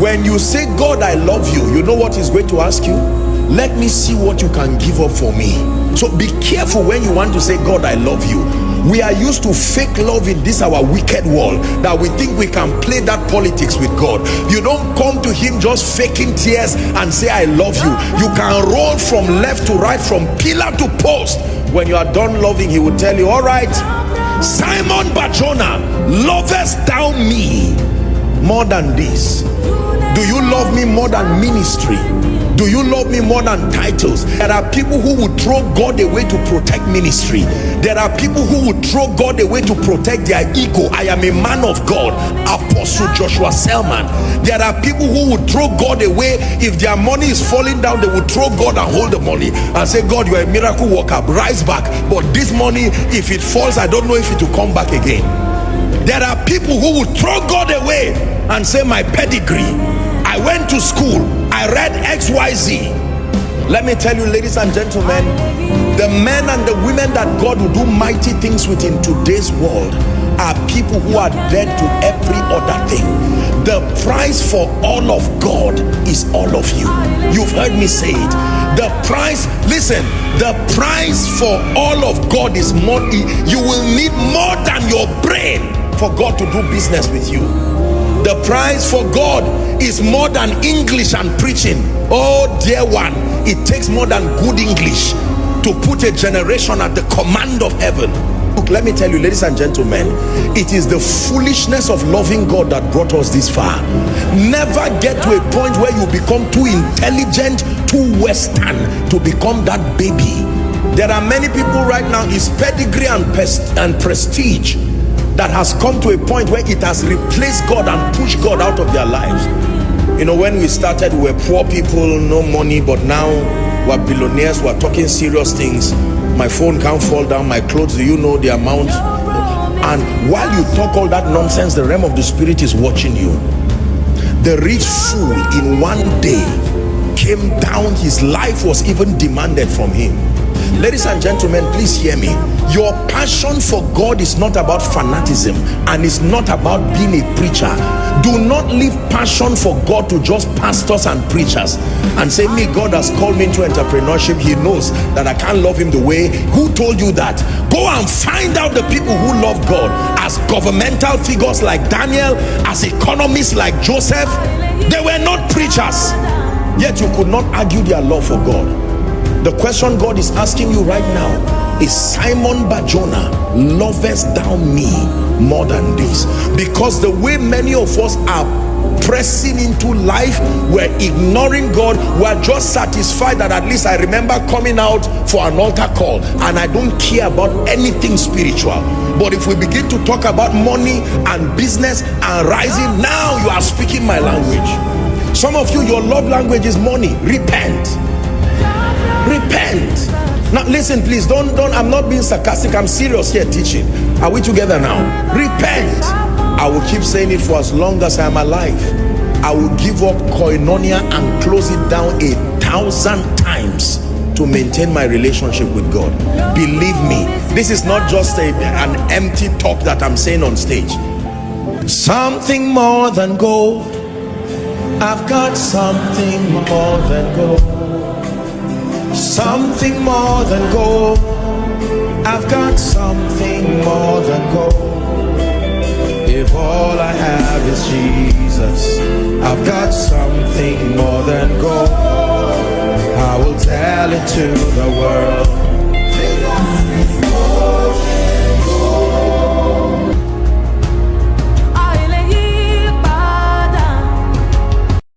When you say, God, I love you, you know what he's going to ask you? Let me see what you can give up for me. So be careful when you want to say, God, I love you. We are used to fake love in this our wicked world, that we think we can play that politics with God. You don't come to him just faking tears and say, I love you. You can roll from left to right, from pillar to post. When you are done loving, he will tell you, all right, Simon Barjona, lovest thou me more than this? Do you love me more than ministry? Do you love me more than titles? There are people who would throw God away to protect ministry. There are people who would throw God away to protect their ego. I am a man of God. Apostle Joshua Selman. There are people who would throw God away. If their money is falling down, they would throw God and hold the money and say, God, you are a miracle worker, rise back. But this money, if it falls, I don't know if it will come back again. There are people who would throw God away and say, my pedigree, I went to school, I read XYZ. Let me tell you, ladies and gentlemen, the men and the women that God will do mighty things with in today's world are people who are dead to every other thing. The price for all of God is all of you. You've heard me say it. The price, listen, the price for all of God is money. You will need more than your brain for God to do business with you. The price for God is more than English and preaching. Oh dear one, it takes more than good English to put a generation at the command of heaven. Look, let me tell you, ladies and gentlemen, it is the foolishness of loving God that brought us this far. Never get to a point where you become too intelligent, too Western to become that baby. There are many people right now, it's pedigree and prestige that has come to a point where it has replaced God and pushed God out of their lives. You know, when we started, we were poor people, no money, but now we're billionaires, we're talking serious things. My phone can't fall down, my clothes, do you know the amount? And while you talk all that nonsense, the realm of the spirit is watching you. The rich fool in one day came down, his life was even demanded from him. Ladies and gentlemen, please hear me. Your passion for God is not about fanatism, and it's not about being a preacher. Do not leave passion for God to just pastors and preachers and say, me, God has called me into entrepreneurship. He knows that I can't love him the way. Who told you that? Go and find out the people who love God as governmental figures like Daniel, as economists like Joseph. They were not preachers, yet you could not argue their love for God. The question God is asking you right now is, Simon Barjona, lovest thou me more than this? Because the way many of us are pressing into life, we're ignoring God. We're just satisfied that at least I remember coming out for an altar call and I don't care about anything spiritual. But if we begin to talk about money and business and rising, now you are speaking my language. Some of you, your love language is money. Repent. Repent. Now listen, please, don't I'm not being sarcastic, I'm serious here teaching. Are we together now? Repent. I will keep saying it for as long as I am alive. I will give up koinonia and close it down 1,000 times to maintain my relationship with God. Believe me, this is not just an empty talk that I'm saying on stage. Something more than gold. I've got something more than gold. Something more than gold. I've got something more than gold. If all I have is Jesus, I've got something more than gold. I will tell it to the world.